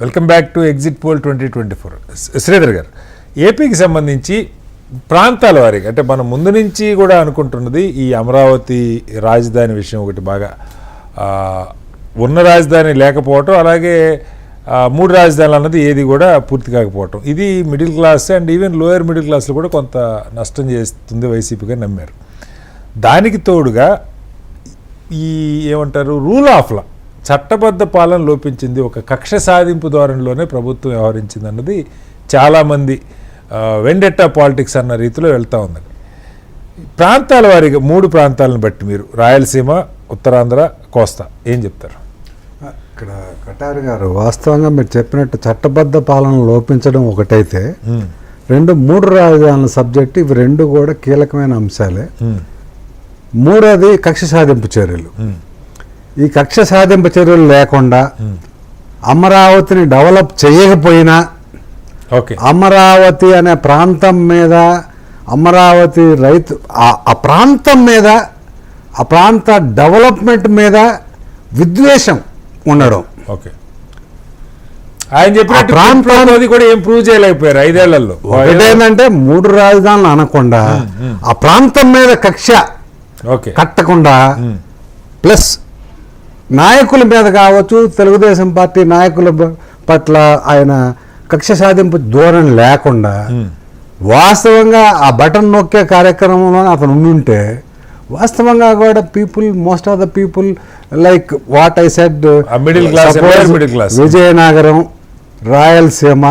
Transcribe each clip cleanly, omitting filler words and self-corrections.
Welcome back to exit poll 2024. Sridhar గారు, ఏపీకి సంబంధించి ప్రాంతాల వారికి అంటే మనం ముందు నుంచి కూడా అనుకుంటున్నది ఈ అమరావతి రాజధాని విషయం ఒకటి బాగా ఉన్న రాజధాని లేకపోవటం, అలాగే 3 రాజధానులు అన్నది ఏది కూడా పూర్తి కాకపోవటం, ఇది middle class and even lower middle క్లాస్లో కూడా కొంత నష్టం చేస్తుంది వైసీపీగా నమ్మారు. దానికి తోడుగా ఈ ఏమంటారు రూల్ ఆఫ్ లా, చట్టబద్ధ పాలన లోపించింది, ఒక కక్ష సాధింపు ధోరణిలోనే ప్రభుత్వం వ్యవహరించింది అన్నది చాలామంది వెండెట్టా పాలిటిక్స్ అన్న రీతిలో వెళ్తూ ఉందని. ప్రాంతాల వారిగా 3 ప్రాంతాలను బట్టి మీరు రాయలసీమ, ఉత్తరాంధ్ర, కోస్తా ఏం చెప్తారు? ఇక్కడ కటారి గారు, వాస్తవంగా మీరు చెప్పినట్టు చట్టబద్ధ పాలన లోపించడం ఒకటైతే, 3 రాజధానుల సబ్జెక్ట్, ఇవి 2 కూడా కీలకమైన అంశాలే. 3వది కక్ష సాధింపు చర్యలు. ఈ కక్ష సాధింపు చర్యలు లేకుండా అమరావతిని డెవలప్ చేయకపోయినా, అమరావతి అనే ప్రాంతం మీద, అమరావతి రైతు ఆ ప్రాంతం మీద, ఆ ప్రాంత డెవలప్మెంట్ మీద విద్వేషం ఉండడం. ఆయన చెప్పినట్టు కూడా ఏం ప్రూవ్ చేయలేకపోయారు 5 ఏళ్లలో. ఒకటేంటంటే 3 రాజధానులు అనకుండా ఆ ప్రాంతం మీద కక్ష కట్టకుండా, ప్లస్ నాయకుల మీద కావచ్చు, తెలుగుదేశం పార్టీ నాయకుల పట్ల ఆయన కక్ష సాధింపు ధోరణి లేకుండా, వాస్తవంగా ఆ బటన్ నొక్కే కార్యక్రమంలో అతను ఉండుంటే, వాస్తవంగా కూడా people, most of the people like what I said, middle class, Vizianagaram, Rayalaseema,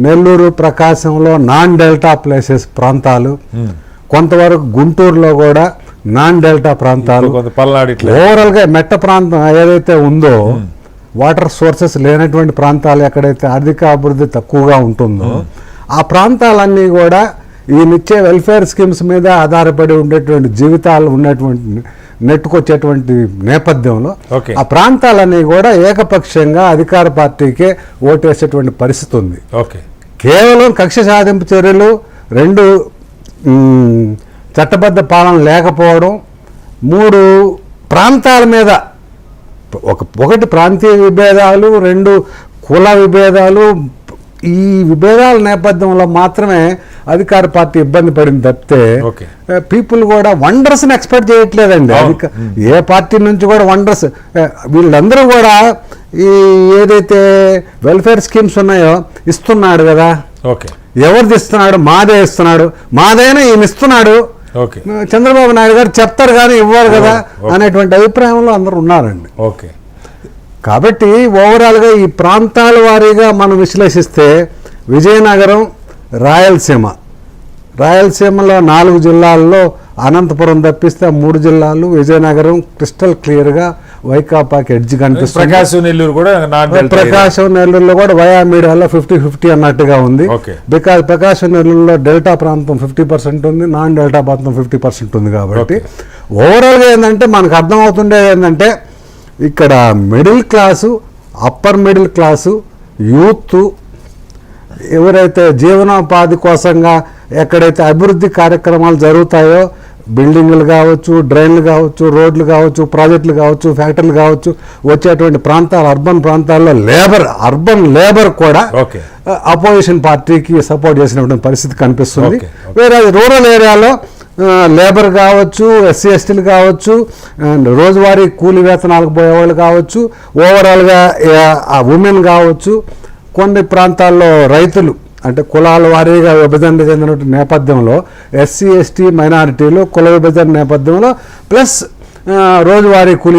Nellore, ప్రకాశంలో నాన్ డెల్టా ప్లేసెస్ ప్రాంతాలు, కొంతవరకు గుంటూరులో కూడా నాన్ డెల్టా ప్రాంతాలు, ఓవరాల్గా మెట్ట ప్రాంతం ఏదైతే ఉందో, వాటర్ సోర్సెస్ లేనటువంటి ప్రాంతాలు, ఎక్కడైతే ఆర్థిక అభివృద్ధి తక్కువగా ఉంటుందో ఆ ప్రాంతాలన్నీ కూడా ఈ నిత్య వెల్ఫేర్ స్కీమ్స్ మీద ఆధారపడి ఉండేటువంటి జీవితాలు ఉన్నటువంటి నెట్టుకొచ్చేటువంటి నేపథ్యంలో ఆ ప్రాంతాలన్నీ కూడా ఏకపక్షంగా అధికార పార్టీకే ఓటేసేటువంటి పరిస్థితి ఉంది. కేవలం కక్ష సాధింపు చర్యలు, 2 చట్టబద్ధ పాలన లేకపోవడం, 3 ప్రాంతాల మీద, ఒకటి ప్రాంతీయ విభేదాలు, 2 కుల విభేదాలు, ఈ విభేదాల నేపథ్యంలో మాత్రమే అధికార పార్టీ ఇబ్బంది పడింది తప్పితే పీపుల్ కూడా వండర్స్ని ఎక్స్పెక్ట్ చేయట్లేదండి. ఏ పార్టీ నుంచి కూడా వండర్స్, వీళ్ళందరూ కూడా ఈ ఏదైతే వెల్ఫేర్ స్కీమ్స్ ఉన్నాయో ఇస్తున్నాడు కదా, ఎవరిది ఇస్తున్నాడు? మాదే ఇస్తున్నాడు, మాదైనా ఈయన ఇస్తున్నాడు, చంద్రబాబు నాయుడు గారు చెప్తారు కానీ ఇవ్వరు కదా అనేటువంటి అభిప్రాయంలో అందరూ ఉన్నారండి. కాబట్టి ఓవరాల్గా ఈ ప్రాంతాల వారీగా మనం విశ్లేషిస్తే, విజయనగరం, రాయలసీమలో 4 జిల్లాల్లో అనంతపురం తప్పిస్తే 3 జిల్లాలు విజయనగరం క్రిస్టల్ క్లియర్గా వైకాపాకి ఎడ్జ్ కనిపిస్తుంది. ప్రకాశం నెల్లూరులో కూడా వయా మీడియాలో 50-50 అన్నట్టుగా ఉంది. బికాజ్ ప్రకాశం నెల్లూరులో డెల్టా ప్రాంతం 50% ఉంది, నాన్ డెల్టా ప్రాంతం 50% ఉంది. కాబట్టి ఓవరాల్గా ఏంటంటే మనకు అర్థమవుతుండేది ఏంటంటే, ఇక్కడ middle class, upper middle class, youth ఎవరైతే జీవనోపాధి కోసంగా ఎక్కడైతే అభివృద్ధి కార్యక్రమాలు జరుగుతాయో, బిల్డింగ్లు కావచ్చు, డ్రైన్లు కావచ్చు, రోడ్లు కావచ్చు, ప్రాజెక్టులు కావచ్చు, ఫ్యాక్టరీలు కావచ్చు, వచ్చేటువంటి ప్రాంతాలు, అర్బన్ ప్రాంతాల్లో అర్బన్ లేబర్ కూడా అపోజిషన్ పార్టీకి సపోర్ట్ చేసినటువంటి పరిస్థితి కనిపిస్తుంది. వేరే రూరల్ ఏరియాలో లేబర్ కావచ్చు, ఎస్సీ ఎస్టీలు కావచ్చు, అండ్ రోజువారీ కూలి వేతనాలకు పోయేవాళ్ళు కావచ్చు, ఓవరాల్గా ఉమెన్ కావచ్చు, కొన్ని ప్రాంతాల్లో రైతులు అంటే కులాల వారీగా విభజన చెందిన నేపథ్యంలో, ఎస్సీ ఎస్టీ మైనారిటీలు కుల విభజన నేపథ్యంలో, ప్లస్ రోజువారీ కూలి